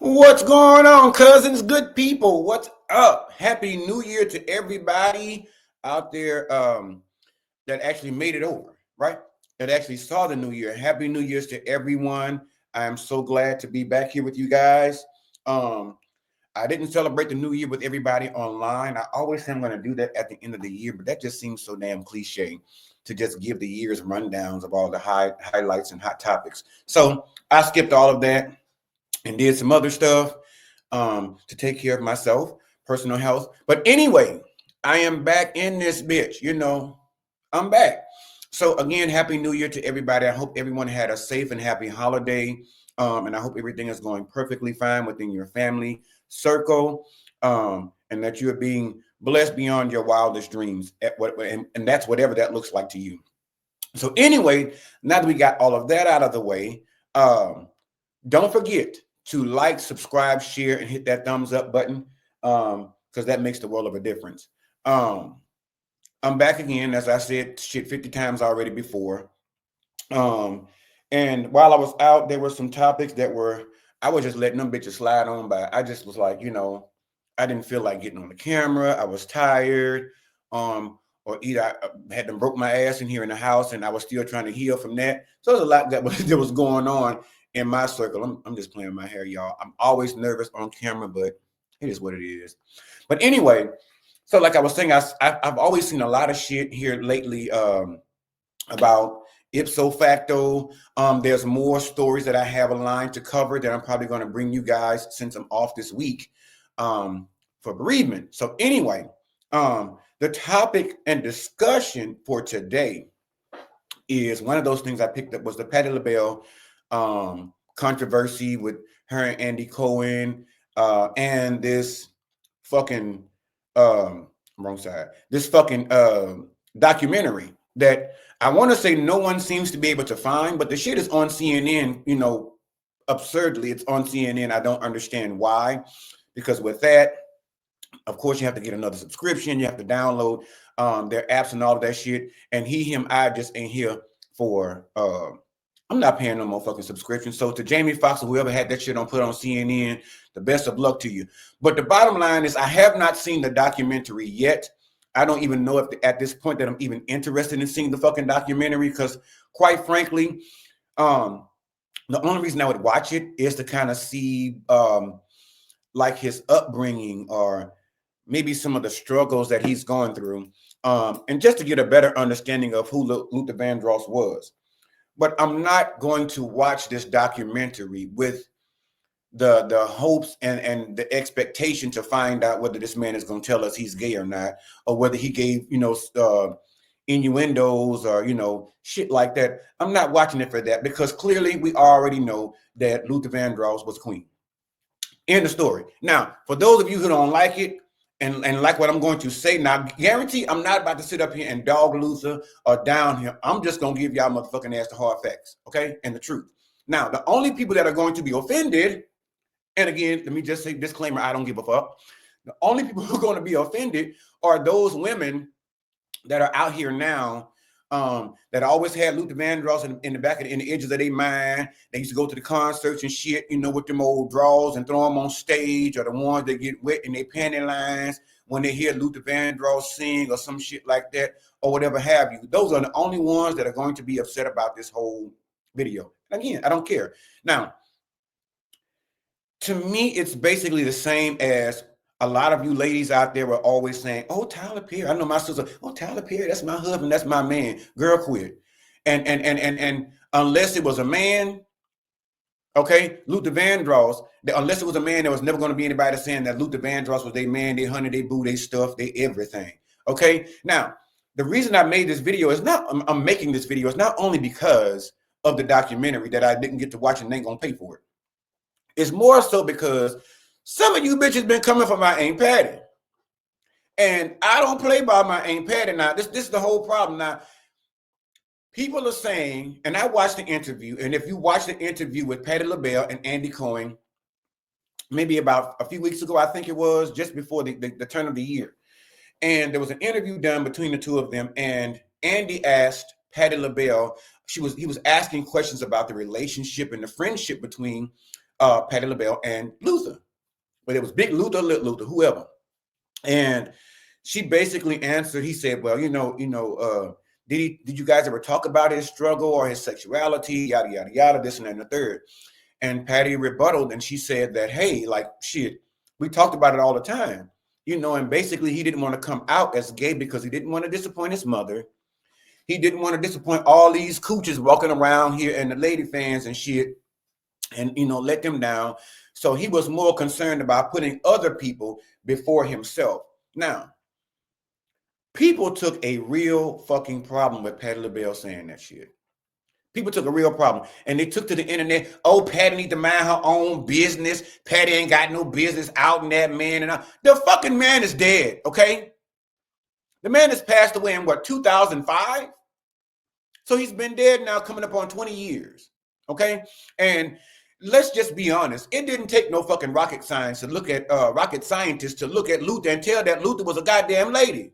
What's going on, cousins? Good people. What's up? Happy New Year to everybody out there that actually made it over, right? That actually saw the new year. Happy New Year's to everyone. I am so glad to be back here with you guys. Um, I didn't celebrate the new year with everybody online. I always say I'm going to do that at the end of the year, but that just seems so damn cliche to just give the year's rundowns of all the highlights and hot topics. So I skipped all of that and did some other stuff to take care of myself, personal health. But anyway, I am back in this bitch. I'm back. So again, happy New Year to everybody. I hope everyone had a safe and happy holiday, and I hope everything is going perfectly fine within your family circle, and that you're being blessed beyond your wildest dreams. And that's whatever that looks like to you. So anyway, now that we got all of that out of the way, don't forget to like, subscribe, share, and hit that thumbs up button because that makes the world of a difference. I'm back again, as I said, shit 50 times already before. And while I was out, there were some topics I was just letting them bitches slide on by. I just was like, I didn't feel like getting on the camera. I was tired. Or either I had them broke my ass in here in the house and I was still trying to heal from that. So there's a lot that was going on in my circle. I'm just playing my hair, y'all. I'm always nervous on camera, but it is what it is. But anyway, so like I was saying, I've always seen a lot of shit here lately about ipso facto. There's more stories that I have aligned to cover that I'm probably going to bring you guys since I'm off this week for bereavement. So anyway, the topic and discussion for today is one of those things I picked up was the Patti Labelle controversy with her and Andy Cohen and this fucking wrong side. This fucking documentary that I want to say no one seems to be able to find, but the shit is on CNN, absurdly. It's on CNN. I don't understand why, because with that, of course, you have to get another subscription. You have to download their apps and all of that shit. And I just ain't here for. I'm not paying no more fucking subscription. So to Jamie Foxx or whoever had that shit put on CNN, the best of luck to you. But the bottom line is, I have not seen the documentary yet. I don't even know if at this point that I'm even interested in seeing the fucking documentary, because quite frankly, the only reason I would watch it is to kind of see like his upbringing or maybe some of the struggles that he's going through, and just to get a better understanding of who Luther Vandross was. But I'm not going to watch this documentary with the hopes and the expectation to find out whether this man is going to tell us he's gay or not, or whether he gave, innuendos or, shit like that. I'm not watching it for that, because clearly we already know that Luther Vandross was queen. End of story. Now, for those of you who don't like it, and like what I'm going to say now, guarantee I'm not about to sit up here and dog Luther or down him. I'm just going to give y'all motherfucking ass the hard facts, okay? And the truth. Now, the only people that are going to be offended, and again, let me just say disclaimer, I don't give a fuck. The only people who are going to be offended are those women that are out here now that always had Luther Vandross in the edges of their mind. They used to go to the concerts and shit, with them old draws and throw them on stage, or the ones that get wet in their panty lines when they hear Luther Vandross sing or some shit like that, or whatever have you. Those are the only ones that are going to be upset about this whole video. Again, I don't care. Now, to me, it's basically the same as a lot of you ladies out there were always saying, "Oh, Tyler Perry." I know my sister. "Oh, Tyler Perry, that's my husband, that's my man." Girl, quit. And unless it was a man, okay, Luther Vandross. Unless it was a man, there was never going to be anybody saying that Luther Vandross was their man, they honey, they boo, they stuff, they everything. Okay. Now, the reason I made this video is I'm making this video is not only because of the documentary that I didn't get to watch and ain't gonna pay for it. It's more so because some of you bitches been coming for my Aunt Patty. And I don't play by my Aunt Patty. Now, this is the whole problem. Now, people are saying, and I watched the interview, and if you watch the interview with Patti Labelle and Andy Cohen, maybe about a few weeks ago, I think it was, just before the turn of the year. And there was an interview done between the two of them, and Andy asked Patti Labelle, he was asking questions about the relationship and the friendship between Patti LaBelle and Luther. But it was Big Luther, Little Luther, whoever. And she basically answered. He said, "Well, did you guys ever talk about his struggle or his sexuality, yada yada yada, this and that and the third?" And Patti rebutted, and she said that, "Hey, like shit, we talked about it all the time, And basically, he didn't want to come out as gay because he didn't want to disappoint his mother. He didn't want to disappoint all these cooches walking around here and the lady fans and shit, and let them down. So he was more concerned about putting other people before himself." Now, people took a real fucking problem with Patti LaBelle saying that shit. People took a real problem, and they took to the internet. Oh, Patti need to mind her own business. Patti ain't got no business out in that man. And the fucking man is dead, okay? The man has passed away in 2005? So he's been dead now coming up on 20 years, okay? And let's just be honest. It didn't take no fucking rocket scientists to look at Luther and tell that Luther was a goddamn lady.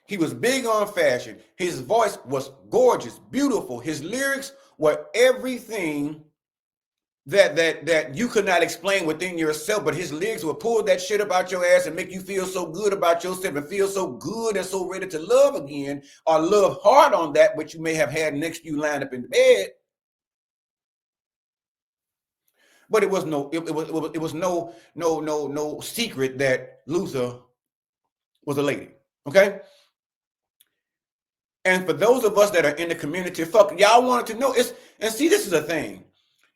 He was big on fashion. His voice was gorgeous, beautiful. His lyrics were everything that you could not explain within yourself, but his lyrics will pull that shit up out your ass and make you feel so good about yourself and feel so good and so ready to love again, or love hard on that which you may have had next to you lined up in the bed. But it was no secret that Luther was a lady. Okay. And for those of us that are in the community, fuck, y'all wanted to know. And see, this is a thing.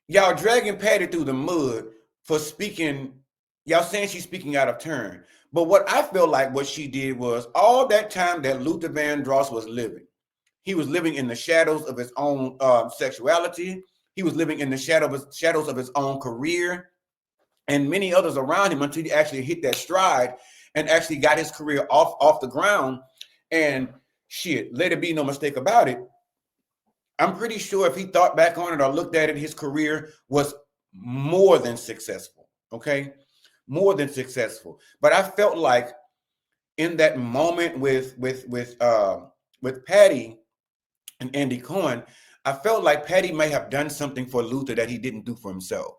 Y'all dragging Patti through the mud for speaking. Y'all saying she's speaking out of turn. But what I feel like what she did was, all that time that Luther Vandross was living, he was living in the shadows of his own sexuality. He was living in the shadows of his own career and many others around him, until he actually hit that stride and actually got his career off the ground. And shit, let it be no mistake about it, I'm pretty sure if he thought back on it or looked at it, his career was more than successful. Okay, more than successful. But I felt like in that moment with Patti and Andy Cohen, I felt like Patti may have done something for Luther that he didn't do for himself.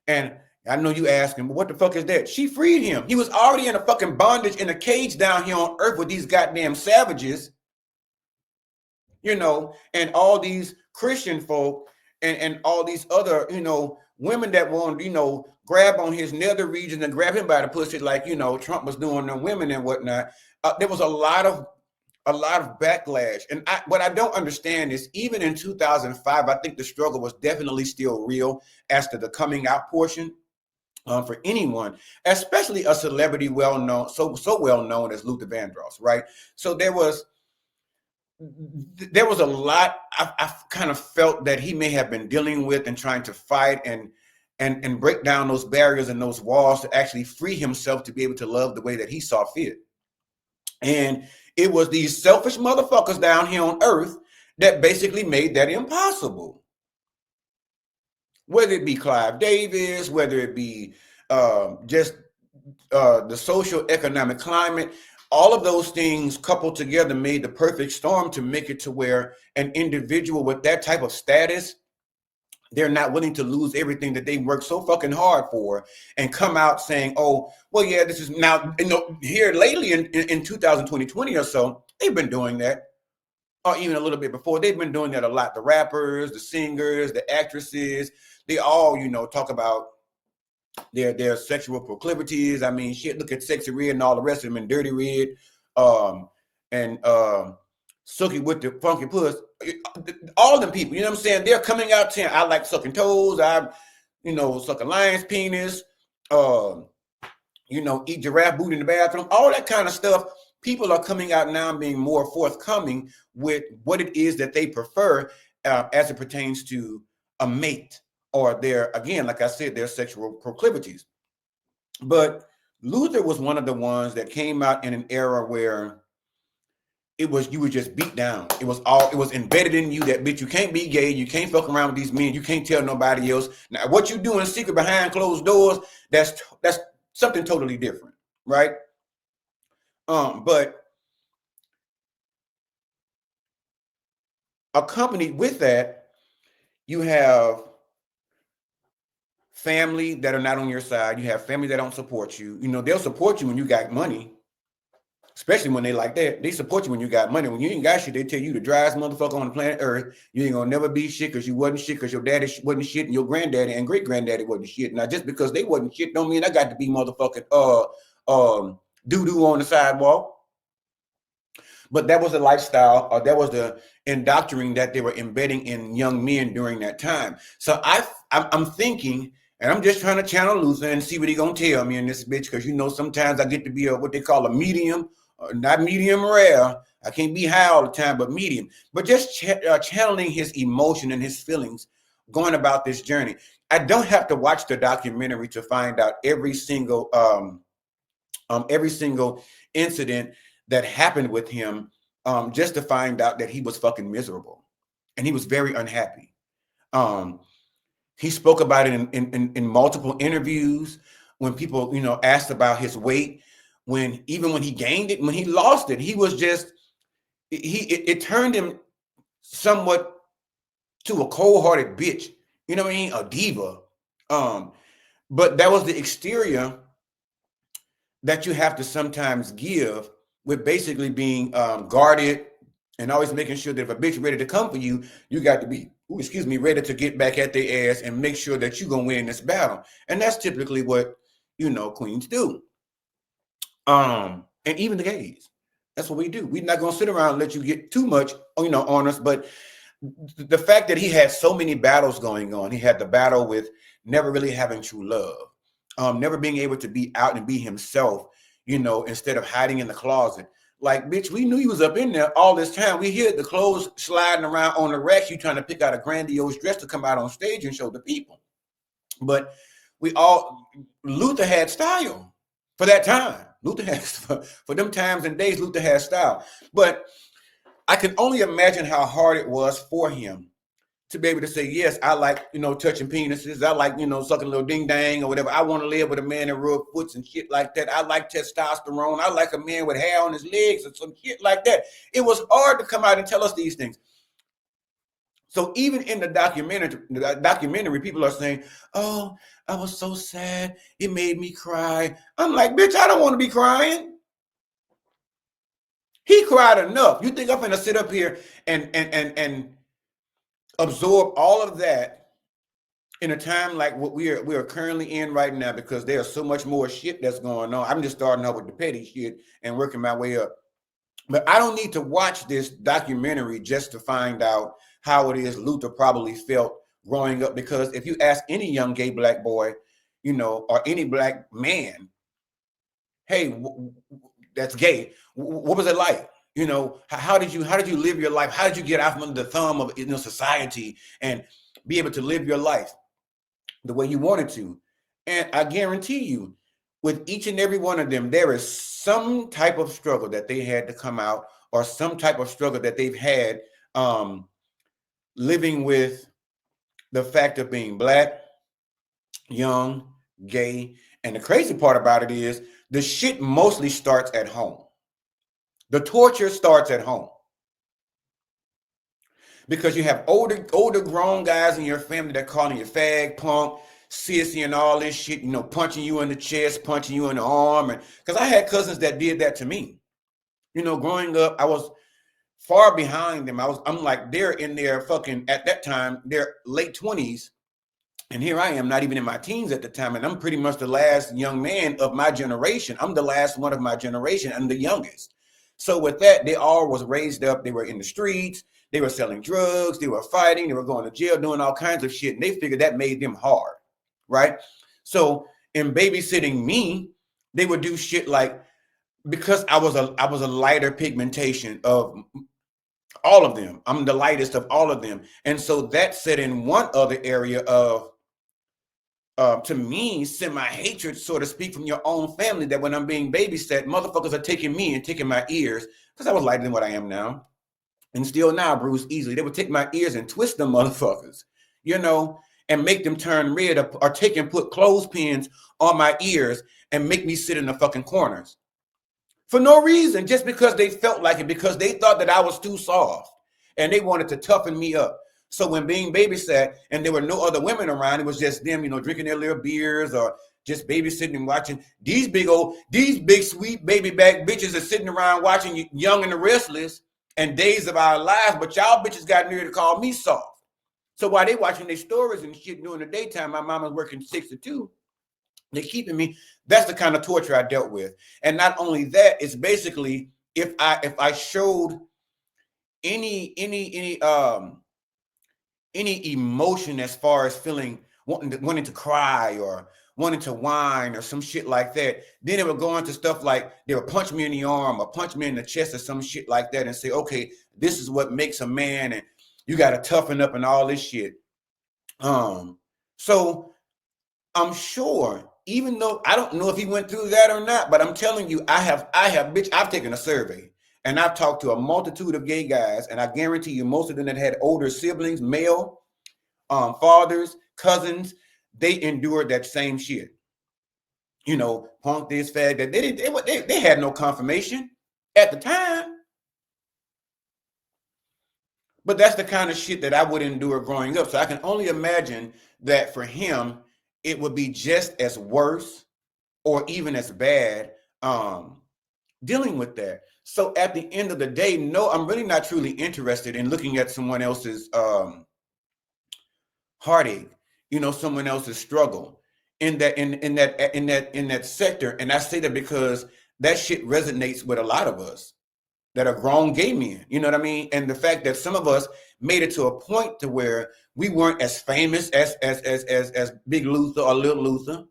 And I know you asking, but what the fuck is that? She freed him. He was already in a fucking bondage in a cage down here on earth with these goddamn savages, and all these Christian folk and all these other, women that want, grab on his nether region and grab him by the pussy like, Trump was doing to women and whatnot. There was a lot of backlash. And what I don't understand is, even in 2005, I think the struggle was definitely still real as to the coming out portion. For anyone, especially a celebrity so well known as Luther Vandross, right? So there was a lot I kind of felt that he may have been dealing with and trying to fight and break down those barriers and those walls to actually free himself to be able to love the way that he saw fit. And it was these selfish motherfuckers down here on earth that basically made that impossible. Whether it be Clive Davis, whether it be just the social economic climate, all of those things coupled together made the perfect storm to make it to where an individual with that type of status, they're not willing to lose everything that they worked so fucking hard for and come out saying, oh, well, yeah, this is now, here lately in 2020 or so, they've been doing that. Or even a little bit before, they've been doing that a lot. The rappers, the singers, the actresses, they all, talk about their sexual proclivities. I mean, shit, look at Sexy Red and all the rest of them, and Dirty Red, and Sookie with the funky puss. All of them people, you know what I'm saying? They're coming out saying, I like sucking toes, I, suck a lion's penis, eat giraffe booty in the bathroom, all that kind of stuff. People are coming out now and being more forthcoming with what it is that they prefer as it pertains to a mate or their, again, like I said, their sexual proclivities. But Luther was one of the ones that came out in an era where you were just beat down. It was embedded in you that, bitch, you can't be gay, you can't fuck around with these men, you can't tell nobody else. Now, what you do in secret behind closed doors, that's something totally different, right? But accompanied with that, you have family that are not on your side. You have family that don't support you. You know, they'll support you when you got money, especially when they like that. They support you when you got money. When you ain't got shit, they tell you the driest motherfucker on the planet Earth. You ain't gonna never be shit because you wasn't shit, because your daddy wasn't shit and your granddaddy and great granddaddy wasn't shit. Now, just because they wasn't shit don't mean I got to be motherfucking doo-doo on the sidewalk. But that was the lifestyle, or that was the indoctrinating that they were embedding in young men during that time. So I'm thinking, and I'm just trying to channel Luther and see what he gonna tell me in this bitch, because you know sometimes I get to be a what they call a medium, not medium rare. I can't be high all the time, but medium. But just channeling his emotion and his feelings going about this journey. I don't have to watch the documentary to find out every single incident that happened with him, just to find out that he was fucking miserable and he was very unhappy. He spoke about it in multiple interviews when people, you know, asked about his weight, even when he gained it, when he lost it, he was just, it turned him somewhat to a cold-hearted bitch. You know what I mean? A diva. But that was the exterior that you have to sometimes give, with basically being guarded and always making sure that if a bitch ready to come for you, you got to be, ready to get back at their ass and make sure that you're going to win this battle. And that's typically what, you know, queens do. And even the gays. That's what we do. We're not going to sit around and let you get too much, you know, on us. But the fact that he had so many battles going on, he had the battle with never really having true love, never being able to be out and be himself, you know, instead of hiding in the closet. Like, bitch, we knew you was up in there all this time. We hear the clothes sliding around on the racks. You trying to pick out a grandiose dress to come out on stage and show the people. But Luther had style for that time. Luther has, for them times and days, Luther had style. But I can only imagine how hard it was for him to be able to say, yes, I like, you know, touching penises. I like, you know, sucking a little ding dang or whatever. I want to live with a man that rub foots and shit like that. I like testosterone. I like a man with hair on his legs or some shit like that. It was hard to come out and tell us these things. So even in the documentary, people are saying, oh, I was so sad. It made me cry. I'm like, bitch, I don't want to be crying. He cried enough. You think I'm going to sit up here and absorb all of that in a time like what we are currently in right now, because there's so much more shit that's going on. I'm just starting out with the petty shit and working my way up. But I don't need to watch this documentary just to find out how it is Luther probably felt growing up. Because if you ask any young gay black boy, you know, or any black man, hey, that's gay, what was it like? You know, how did you live your life? How did you get out from the thumb of, you know, society and be able to live your life the way you wanted to? And I guarantee you, with each and every one of them, there is some type of struggle that they had to come out, or some type of struggle that they've had living with the fact of being black, young, gay. And the crazy part about it is the shit mostly starts at home. The torture starts at home. Because you have older grown guys in your family that calling you fag, punk, sissy, and all this shit, you know, punching you in the chest, punching you in the arm. And because I had cousins that did that to me. You know, growing up, I was far behind them. I'm like, they're in their fucking, at that time, their late 20s. And here I am, not even in my teens at the time. And I'm pretty much the last young man of my generation. I'm the last one of my generation. I'm the youngest. So with that, they all was raised up. They were in the streets. They were selling drugs. They were fighting. They were going to jail, doing all kinds of shit. And they figured that made them hard, right? So in babysitting me, they would do shit like, because I was a lighter pigmentation of all of them. I'm the lightest of all of them. And so that set in one other area of, to me, semi-hatred, so to speak, from your own family, that when I'm being babysat, motherfuckers are taking me and taking my ears, because I was lighter than what I am now. And still now, bruise easily. They would take my ears and twist them motherfuckers, you know, and make them turn red, or take and put clothespins on my ears and make me sit in the fucking corners. For no reason, just because they felt like it, because they thought that I was too soft. and they wanted to toughen me up. So when being babysat and there were no other women around, it was just them, drinking their little beers or just babysitting and watching. These big sweet baby back bitches are sitting around watching Young and the Restless and Days of Our Lives, but y'all bitches got near to call me soft. So while they watching their stories and shit during the daytime, my mama's working 6 to 2. They're keeping me. That's the kind of torture I dealt with. And not only that, it's basically if I showed any emotion as far as feeling wanting to cry or wanting to whine or some shit like that, then it would go into stuff like they would punch me in the arm or punch me in the chest or some shit like that and say, okay, this is what makes a man and you got to toughen up and all this shit. So I'm sure, even though I don't know if he went through that or not, but I'm telling you, I've taken a survey and I've talked to a multitude of gay guys, and I guarantee you most of them that had older siblings, male, fathers, cousins, they endured that same shit. Punk this, fag that. They had no confirmation at the time. But that's the kind of shit that I would endure growing up. So I can only imagine that for him, it would be just as worse or even as bad dealing with that. So at the end of the day, no, I'm really not truly interested in looking at someone else's heartache, someone else's struggle in that sector. And I say that because that shit resonates with a lot of us that are grown gay men, you know what I mean? And the fact that some of us made it to a point to where we weren't as famous as Big Luther or Little Luther.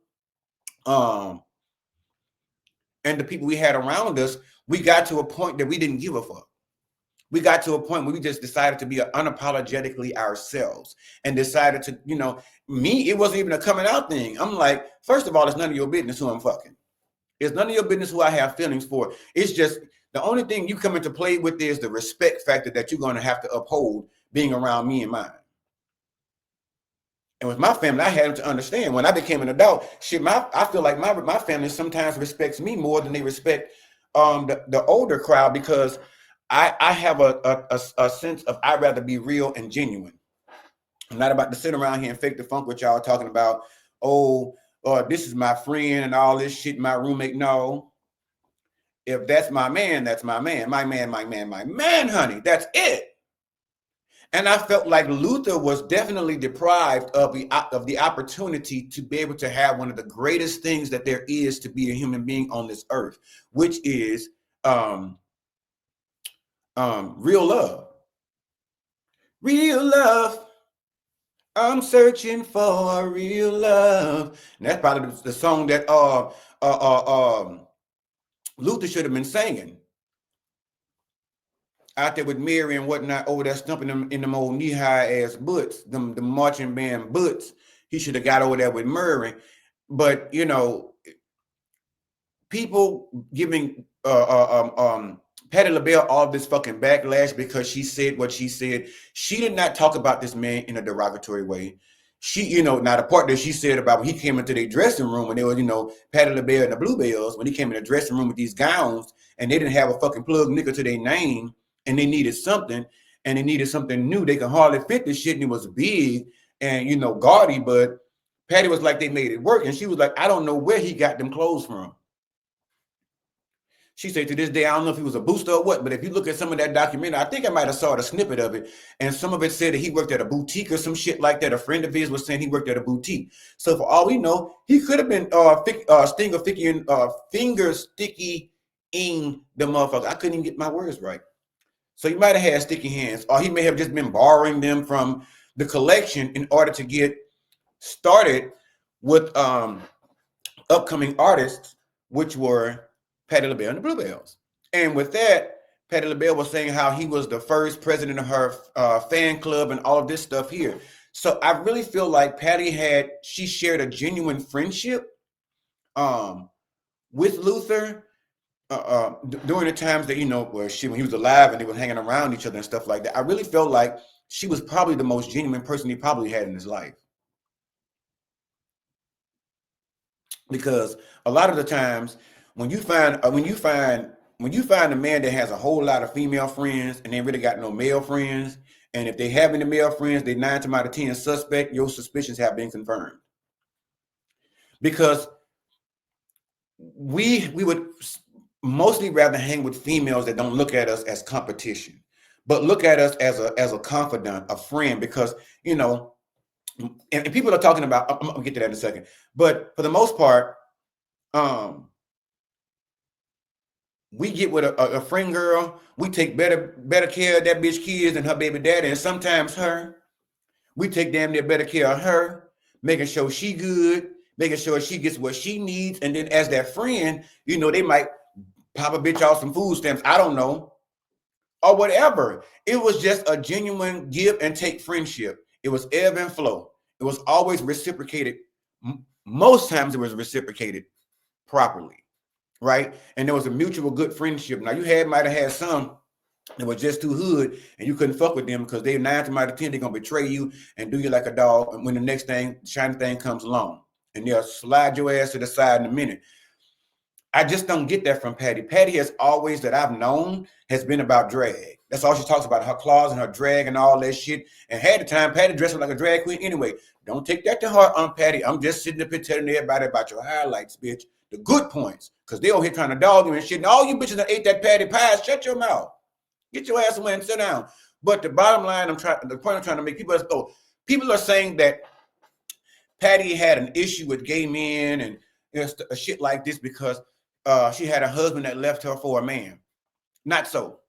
And the people we had around us, we got to a point that we didn't give a fuck. We got to a point where we just decided to be unapologetically ourselves and decided to, me, it wasn't even a coming out thing. I'm like, first of all, it's none of your business who I'm fucking. It's none of your business who I have feelings for. It's just the only thing you come into play with is the respect factor that you're going to have to uphold being around me and mine. And with my family, I had to understand when I became an adult, I feel like my family sometimes respects me more than they respect the older crowd, because I have a sense of I'd rather be real and genuine. I'm not about to sit around here and fake the funk with y'all talking about, this is my friend and all this shit, my roommate. No. If that's my man, that's my man. My man, honey. That's it. And I felt like Luther was definitely deprived of the opportunity to be able to have one of the greatest things that there is to be a human being on this earth, which is real love. Real love. I'm searching for real love. And that's probably the song that Luther should have been singing out there with Mary and whatnot over there stumping them in them old knee-high ass butts, the marching band butts. He should have got over there with Murray. But people giving Patti Labelle all this fucking backlash because she said what she said. She did not talk about this man in a derogatory way. She, now the part that she said about when he came into their dressing room and they were, Patti Labelle and the Bluebells, when he came in the dressing room with these gowns and they didn't have a fucking plug nickel to their name and they needed something new. They could hardly fit this shit and it was big and, gaudy, but Patti was like, they made it work. And she was like, I don't know where he got them clothes from. She said to this day, I don't know if he was a booster or what, but if you look at some of that documentary, I think I might have saw a snippet of it. And some of it said that he worked at a boutique or some shit like that. A friend of his was saying he worked at a boutique. So for all we know, he could have been finger sticky in the motherfucker. I couldn't even get my words right. So he might have had sticky hands, or he may have just been borrowing them from the collection in order to get started with upcoming artists, which were Patti LaBelle and the Bluebells. And with that, Patti LaBelle was saying how he was the first president of her fan club and all of this stuff here. So I really feel like Patti she shared a genuine friendship with Luther during the times that, when he was alive and they were hanging around each other and stuff like that. I really felt like she was probably the most genuine person he probably had in his life. Because a lot of the times when you find when you find a man that has a whole lot of female friends and they really got no male friends, and if they have any male friends, they 9 times out of 10 suspect, your suspicions have been confirmed. Because we would mostly rather hang with females that don't look at us as competition, but look at us as a confidant, a friend, because, you know, and people are talking about, I'm gonna get to that in a second, but for the most part, we get with a friend girl, we take better care of that bitch kids and her baby daddy, and sometimes her. We take damn near better care of her, making sure she good, making sure she gets what she needs. And then as that friend, you know, they might pop a bitch off some food stamps, I don't know, or whatever. It was just a genuine give and take friendship. It was ebb and flow. It was always reciprocated. Most times it was reciprocated properly, right? And there was a mutual good friendship. Now you might have had some that were just too hood and you couldn't fuck with them because they 9 times out of 10 they're gonna betray you and do you like a dog. And when the next shiny thing comes along, and they'll slide your ass to the side in a minute. I just don't get that from Patti. Patti has always, that I've known, has been about drag. That's all she talks about, her claws and her drag and all that shit. And half the time, Patti dresses like a drag queen anyway. Don't take that to heart, Patti. I'm just sitting up here telling everybody about your highlights, bitch. The good points. Because they over here trying to dog you and shit. And all you bitches that ate that Patti pie, shut your mouth. Get your ass away and sit down. But the bottom line, the point I'm trying to make, people are saying that Patti had an issue with gay men and shit like this because she had a husband that left her for a man. Not so.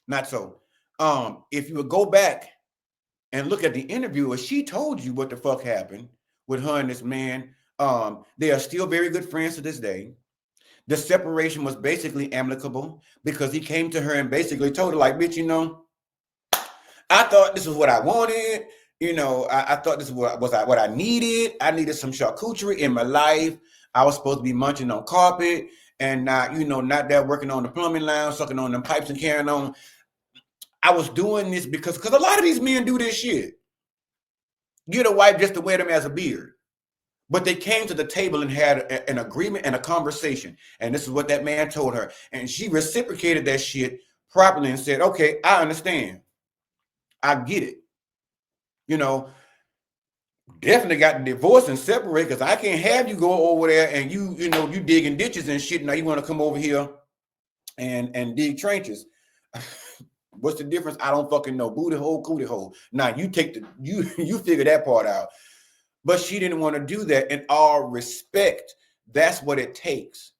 Not so. If you would go back and look at the interviewer, she told you what the fuck happened with her and this man. They are still very good friends to this day. The separation was basically amicable because he came to her and basically told her, like, bitch, you know, I thought this was what I wanted. You know, I thought this was what I needed. I needed some charcuterie in my life. I was supposed to be munching on carpet and not, you know, not there working on the plumbing line, sucking on them pipes and carrying on. I was doing this because a lot of these men do this shit. Get a wife just to wear them as a beard. But they came to the table and had an agreement and a conversation. And this is what that man told her. And she reciprocated that shit properly and said, okay, I understand. I get it. You know, definitely got to divorce and separate because I can't have you go over there and you digging ditches and shit. Now you want to come over here and dig trenches. What's the difference? I don't fucking know. Booty hole, cootie hole. Now you you figure that part out. But she didn't want to do that. In all respect, that's what it takes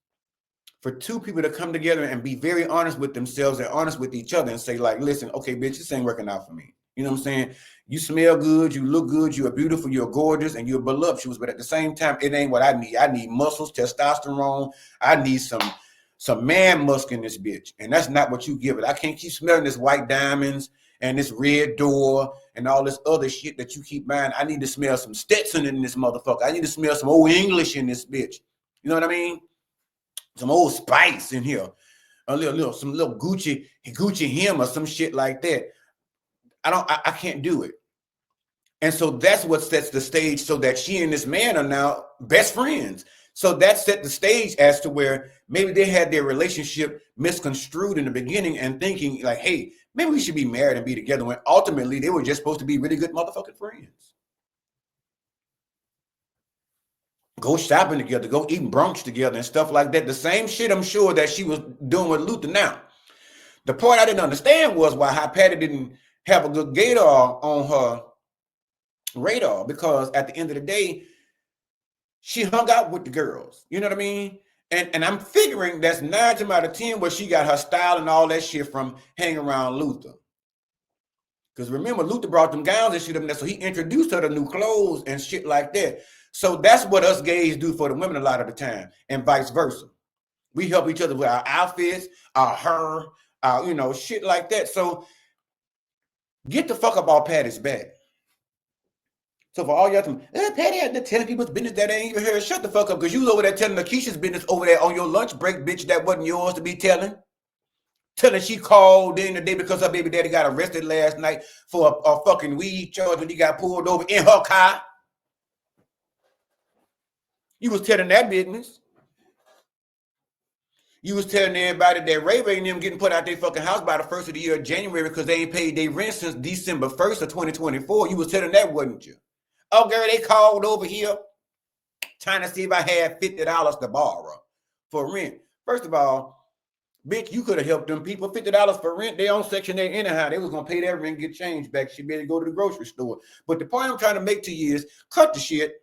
for two people to come together and be very honest with themselves and honest with each other and say, like, listen, okay, bitch, this ain't working out for me. You know what I'm saying? You smell good, you look good, you're beautiful, you're gorgeous, and you're voluptuous. But at the same time, it ain't what I need. I need muscles, testosterone. I need some man musk in this bitch. And that's not what you give it. I can't keep smelling this white diamonds and this red door and all this other shit that you keep buying. I need to smell some Stetson in this motherfucker. I need to smell some old English in this bitch. You know what I mean? Some old Spice in here. Some little Gucci him or some shit like that. I can't do it. And so that's what sets the stage so that she and this man are now best friends. So that set the stage as to where maybe they had their relationship misconstrued in the beginning and thinking like, hey, maybe we should be married and be together, when ultimately they were just supposed to be really good motherfucking friends. Go shopping together, go eating brunch together and stuff like that. The same shit I'm sure that she was doing with Luther. Now, the part I didn't understand was why Patti didn't have a good gator on her radar, because at the end of the day, she hung out with the girls. You know what I mean? And I'm figuring that's 9 times out of 10 where she got her style and all that shit from hanging around Luther. Because remember, Luther brought them gowns and shit up there, so he introduced her to new clothes and shit like that. So that's what us gays do for the women a lot of the time, and vice versa. We help each other with our outfits, our hair, our, shit like that. So get the fuck up off Patti's back. So for all y'all, Patti had to telling people's business that ain't even here. Shut the fuck up, because you was over there telling Lakeisha's business over there on your lunch break, bitch, that wasn't yours to be telling. Telling she called in the day because her baby daddy got arrested last night for a fucking weed charge when he got pulled over in her car. You was telling that business. You was telling everybody that Ray Ray and them getting put out their fucking house by the 1st of the year, January, because they ain't paid their rent since December 1st of 2024. You was telling that, wasn't you? Oh, girl, they called over here trying to see if I had $50 to borrow for rent. First of all, bitch, you could have helped them people. $50 for rent, they on Section 8 anyhow. They was going to pay that rent and get change back. She better go to the grocery store. But the point I'm trying to make to you is cut the shit.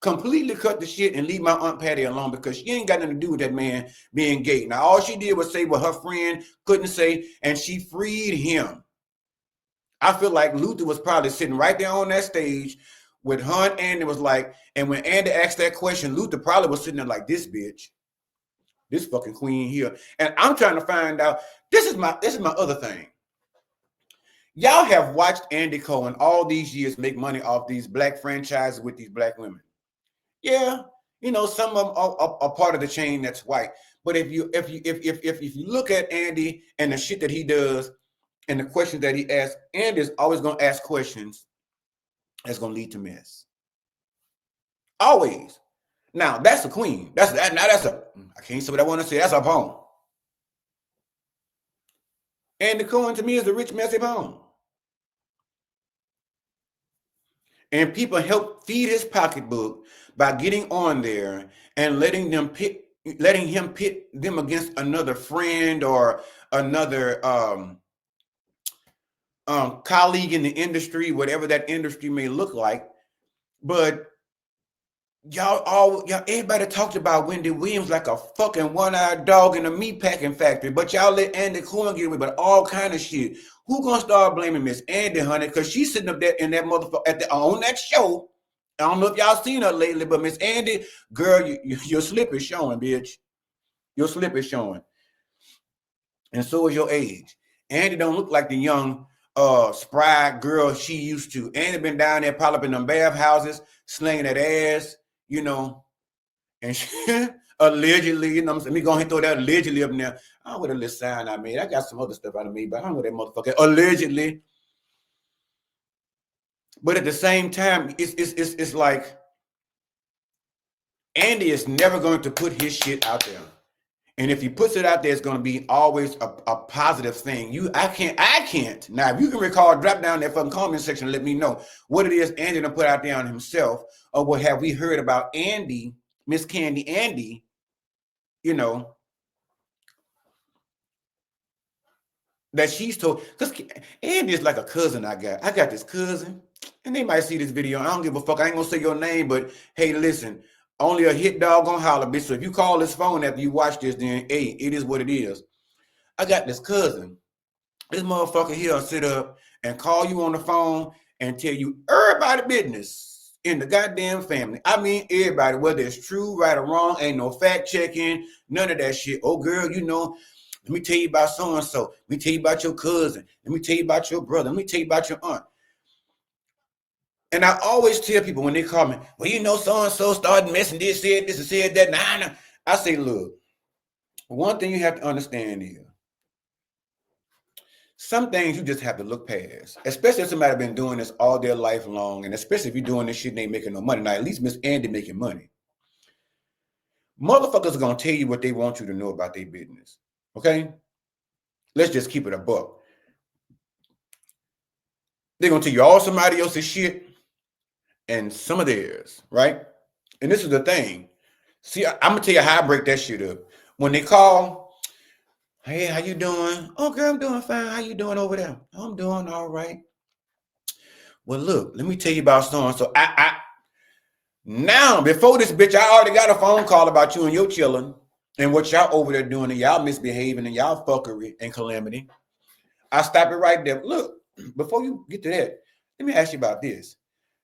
Completely cut the shit and leave my Aunt Patty alone, because she ain't got nothing to do with that man being gay. Now, all she did was say what her friend couldn't say, and she freed him. I feel like Luther was probably sitting right there on that stage with her and Andy was like, and when Andy asked that question, Luther probably was sitting there like, this bitch, this fucking queen here. And I'm trying to find out, this is my other thing. Y'all have watched Andy Cohen all these years make money off these black franchises with these black women. Yeah, you know, some of them are part of the chain that's white. But if you look at Andy and the shit that he does and the questions that he asks, Andy's always gonna ask questions that's gonna lead to mess. Always. Now that's a queen. I can't say what I want to say. That's a poem. Andy Cohen to me is a rich, messy poem. And people help feed his pocketbook by getting on there and letting him pit them against another friend or another colleague in the industry, whatever that industry may look like. But y'all, everybody talked about Wendy Williams like a fucking one-eyed dog in a meat packing factory, but y'all let Andy Cohen get away with all kind of shit. Who gonna start blaming Miss Andy, honey? Because she's sitting up there in that motherfucker on that show. I don't know if y'all seen her lately, but Miss Andy, girl, your slip is showing, bitch. Your slip is showing. And so is your age. Andy don't look like the young, spry girl she used to. Andy been down there probably up in them bathhouses, slinging that ass, you know. And she, allegedly, you know what I'm saying? Let me go ahead and throw that allegedly up in there. I don't know what a little sign I made. I got some other stuff I made, but I don't know that motherfucker. Allegedly. But at the same time, it's like Andy is never going to put his shit out there. And if he puts it out there, it's going to be always a positive thing. I can't. Now, if you can recall, drop down that fucking comment section and let me know what it is Andy done put out there on himself, or what have we heard about Andy, Miss Candy Andy, you know, that she's told. Because Andy is like a cousin I got. I got this cousin, and they might see this video. I don't give a fuck. I ain't going to say your name, but hey, listen. Only a hit dog gonna holler, bitch. So if you call this phone after you watch this, then hey, it is what it is. I got this cousin. This motherfucker here will sit up and call you on the phone and tell you everybody business in the goddamn family. I mean everybody, whether it's true, right, or wrong, ain't no fact checking, none of that shit. Oh girl, you know, let me tell you about so-and-so. Let me tell you about your cousin. Let me tell you about your brother. Let me tell you about your aunt. And I always tell people when they call me, well, you know, so-and-so started messing this, said this, and said that. Nah. I say, look, one thing you have to understand is some things you just have to look past, especially if somebody been doing this all their life long, and especially if you're doing this shit and ain't making no money. Now, at least Miss Andy making money. Motherfuckers are going to tell you what they want you to know about their business, okay? Let's just keep it a buck. They're going to tell you all somebody else's shit and some of theirs, right? And this is the thing. See, I'm gonna tell you how I break that shit up. When they call, hey, how you doing? Oh, girl, I'm doing fine. How you doing over there? I'm doing all right. Well, look, let me tell you about so-and-so. Now, before this bitch, I already got a phone call about you and your children and what y'all over there doing and y'all misbehaving and y'all fuckery and calamity. I stop it right there. Look, before you get to that, let me ask you about this.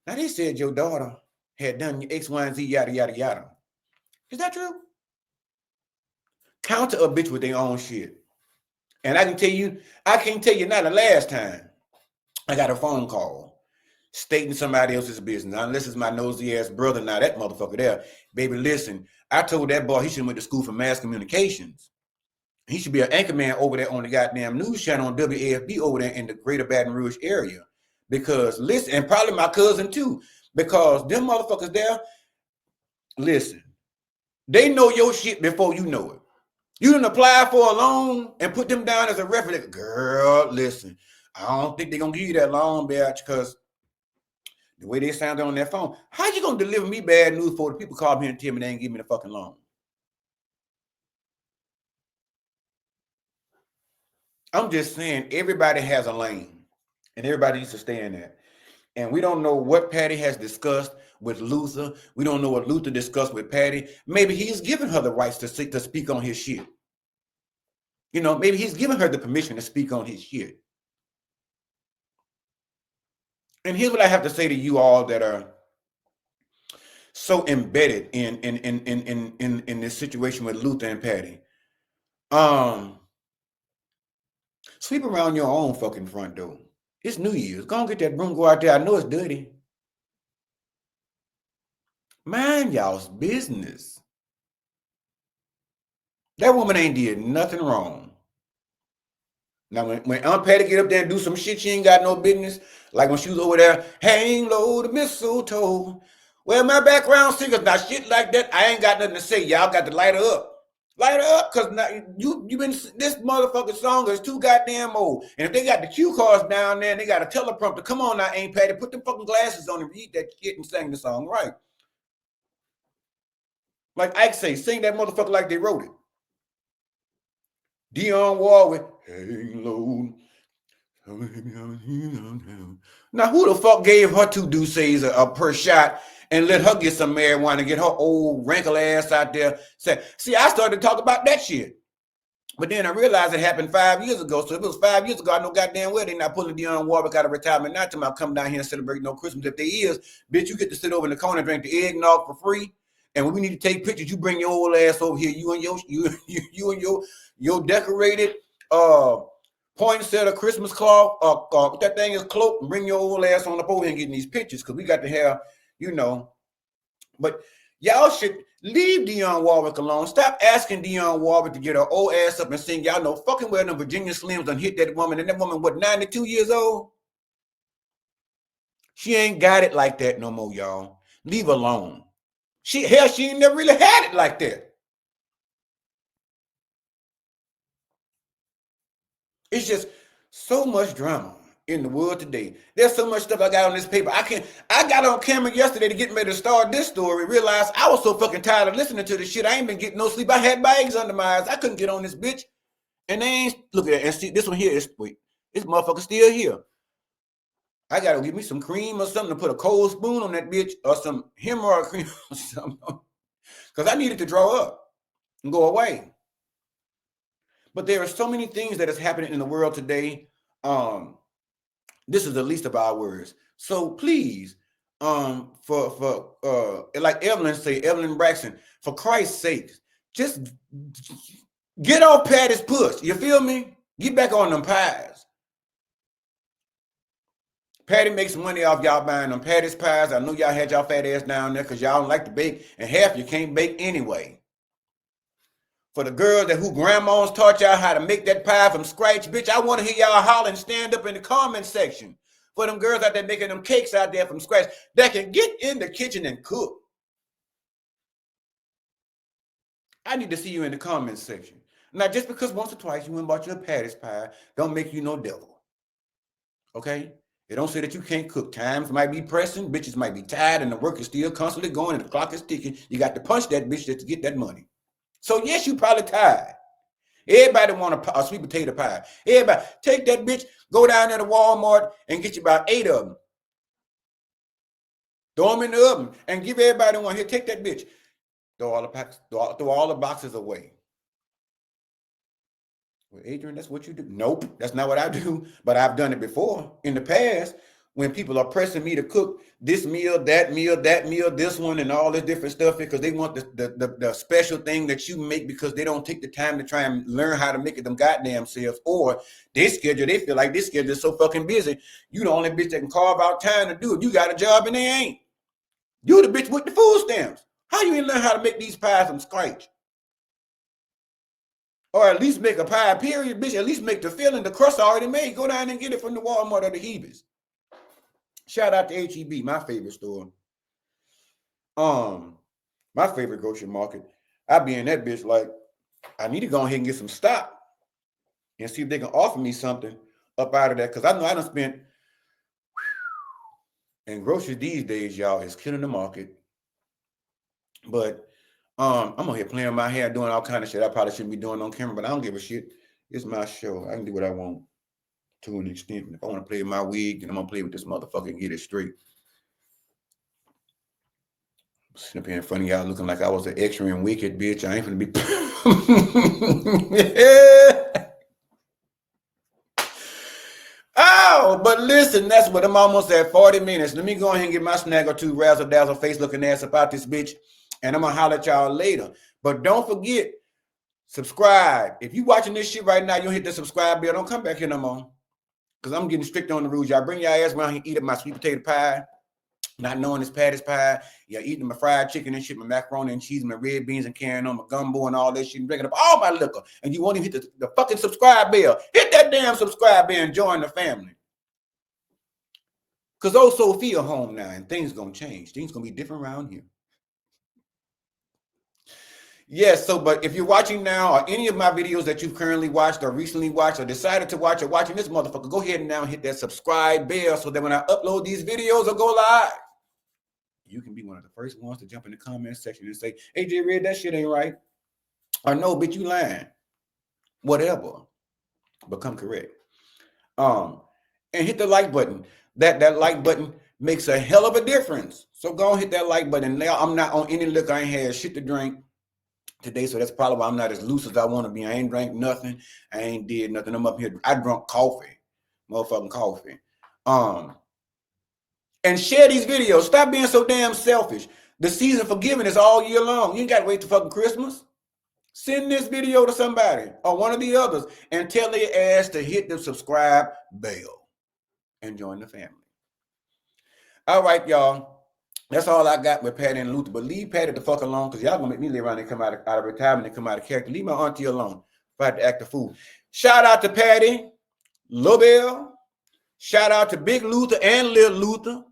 Now, they said your daughter had done X, Y, and Z, yada, yada, yada. Is that true? Counter a bitch with their own shit. And I can't tell you not the last time I got a phone call stating somebody else's business. Now, unless it's my nosy ass brother, now that motherfucker there. Baby, listen, I told that boy he should have went to school for mass communications. He should be an anchor man over there on the goddamn news channel on WAFB over there in the greater Baton Rouge area. Because, listen, and probably my cousin too, because them motherfuckers there, listen, they know your shit before you know it. You didn't apply for a loan and put them down as a reference. Girl, listen, I don't think they're going to give you that loan, bitch, because the way they sound on their phone, how you going to deliver me bad news for the people call me and tell me they ain't give me the fucking loan? I'm just saying, everybody has a lane, and everybody needs to stay in that. And we don't know what Patti has discussed with Luther. We don't know what Luther discussed with Patti. Maybe he's given her the rights to speak on his shit. You know, maybe he's given her the permission to speak on his shit. And here's what I have to say to you all that are so embedded in this situation with Luther and Patti. Sweep around your own fucking front door. It's New Year's. Go and get that broom, go out there. I know it's dirty. Mind y'all's business. That woman ain't did nothing wrong. Now, when Aunt Patti get up there and do some shit she ain't got no business, like when she was over there, hang low the mistletoe. Well, my background singers, now shit like that, I ain't got nothing to say. Y'all got to light her up. Light her up, because now you been, this motherfucking song is too goddamn old. And if they got the cue cards down there and they got a teleprompter, come on now, Aunt Patti, put them fucking glasses on and read that shit and sing the song right. Like Ike say, sing that motherfucker like they wrote it. Dionne Warwick, hang low. Now, who the fuck gave her 2 deuces per shot and let her get some marijuana, get her old wrinkle ass out there? See, I started to talk about that shit. But then I realized it happened 5 years ago. So if it was 5 years ago, I know goddamn well they're not pulling Dionne Warwick out of retirement. Not till I come down here and celebrate no Christmas. If they is, bitch, you get to sit over in the corner and drink the eggnog for free. And when we need to take pictures, you bring your old ass over here. You and your decorated poinsettia Christmas cloth. That thing is cloaked. And bring your old ass on up over here and get these pictures, because we got to have, you know. But y'all should leave Dionne Warwick alone. Stop asking Dionne Warwick to get her old ass up and sing. Y'all know fucking well them Virginia Slims done hit that woman. And that woman, what, 92 years old? She ain't got it like that no more, y'all. Leave her alone. She ain't never really had it like that. It's just so much drama in the world today. There's so much stuff I got on this paper. I got on camera yesterday to get ready to start this story. Realized I was so fucking tired of listening to this shit. I ain't been getting no sleep. I had bags under my eyes. I couldn't get on this bitch. And they ain't, look at it. And see, this one here is, wait, this motherfucker still here. I gotta give me some cream or something to put a cold spoon on that bitch, or some hemorrhoid cream or something. Because I needed to draw up and go away. But there are so many things that is happening in the world today. This is the least of our words. So please, for like Evelyn Braxton, for Christ's sake, just get off Patti's puss. You feel me? Get back on them pies. Patti makes money off y'all buying them Patti's pies. I know y'all had y'all fat ass down there because y'all don't like to bake, and half you can't bake anyway. For the girls that who grandmas taught y'all how to make that pie from scratch, bitch, I want to hear y'all holler and stand up in the comment section. For them girls out there making them cakes out there from scratch that can get in the kitchen and cook. I need to see you in the comment section. Now, just because once or twice you went and bought your Patti's pie, don't make you no devil. Okay? It don't say that you can't cook. Times might be pressing, bitches might be tired, and the work is still constantly going, and the clock is ticking. You got to punch that bitch just to get that money. So yes, you probably tired. Everybody want a sweet potato pie. Everybody, take that bitch, go down there to Walmart and get you about 8 of them. Throw them in the oven and give everybody one. Here, take that bitch. Throw all the boxes away. Well, Adrian, that's what you do. Nope, that's not what I do. But I've done it before in the past when people are pressing me to cook this meal, that meal, this one, and all this different stuff because they want the special thing that you make because they don't take the time to try and learn how to make it them goddamn selves. Or they feel like this schedule is so fucking busy. You the only bitch that can carve out time to do it. You got a job and they ain't. You the bitch with the food stamps. How you ain't learn how to make these pies from scratch? Or at least make a pie, period, bitch. At least make the filling, the crust already made. Go down and get it from the Walmart or the Hebes. Shout out to HEB, my favorite store. My favorite grocery market. I be in that bitch like I need to go ahead and get some stock and see if they can offer me something up out of that. Because I know I done spent, and groceries these days, y'all, is killing the market. But I'm on here playing my hair, doing all kind of shit I probably shouldn't be doing on camera, but I don't give a shit. It's my show. I can do what I want to an extent. If I want to play with my wig, then I'm gonna play with this motherfucker and get it straight. Sitting up here in front of y'all looking like I was an extra in Wicked, bitch. I ain't gonna be. Oh, but listen, that's what I'm almost at 40 minutes. Let me go ahead and get my snack or two, razzle dazzle, face looking ass about this bitch, and I'm gonna holler at y'all later. But don't forget, subscribe. If you watching this shit right now, you don't hit the subscribe bell. Don't come back here no more, because I'm getting strict on the rules. Y'all bring your ass around here, eat up my sweet potato pie, not knowing it's Patty's pie. You're eating my fried chicken and shit, my macaroni and cheese, my red beans, and carrying on my gumbo and all that shit, and drinking up all my liquor. And you won't even hit the fucking subscribe bell. Hit that damn subscribe bell and join the family. Because old Sophia home now, and things gonna change. Things gonna be different around here. Yes, so, but if you're watching now, or any of my videos that you've currently watched or recently watched or decided to watch or watching this motherfucker, go ahead and now hit that subscribe bell so that when I upload these videos or go live, you can be one of the first ones to jump in the comment section and say, hey, J Red, that shit ain't right. Or no, bitch, you lying. Whatever. Become correct. And hit the like button. That like button makes a hell of a difference. So go and hit that like button. Now I'm not on any liquor. I ain't had shit to drink today, so that's probably why I'm not as loose as I want to be. I ain't drank nothing. I ain't did nothing. I'm up here. I drunk coffee, motherfucking coffee. And share these videos. Stop being so damn selfish. The season for giving is all year long. You ain't got to wait till fucking Christmas. Send this video to somebody or one of the others and tell their ass to hit the subscribe bell and join the family. All right, y'all. That's all I got with Patty and Luther. But leave Patty the fuck alone, because y'all gonna make me live around and come out of retirement and come out of character. Leave my auntie alone if I had to act a fool. Shout out to Patti Labelle. Shout out to Big Luther and Little Luther.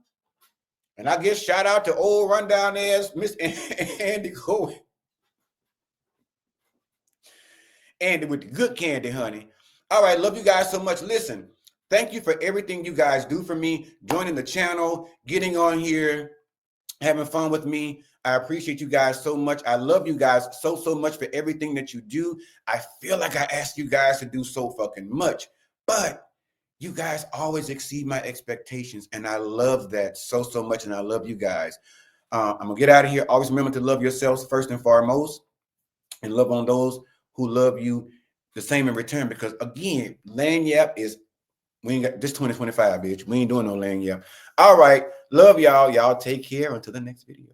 And I guess shout out to old rundown ass Miss Andy Cohen. Andy with the good candy, honey. All right, love you guys so much. Listen, thank you for everything you guys do for me, joining the channel, getting on here, having fun with me. I appreciate you guys so much. I love you guys so much for everything that you do. I feel like I asked you guys to do so fucking much, but you guys always exceed my expectations, and I love that so much, and I love you guys. I'm going to get out of here. Always remember to love yourselves first and foremost, and love on those who love you the same in return, because, again, lagniappe is, we ain't got this 2025, bitch. We ain't doing no lagniappe. All right. Love y'all. Y'all take care until the next video.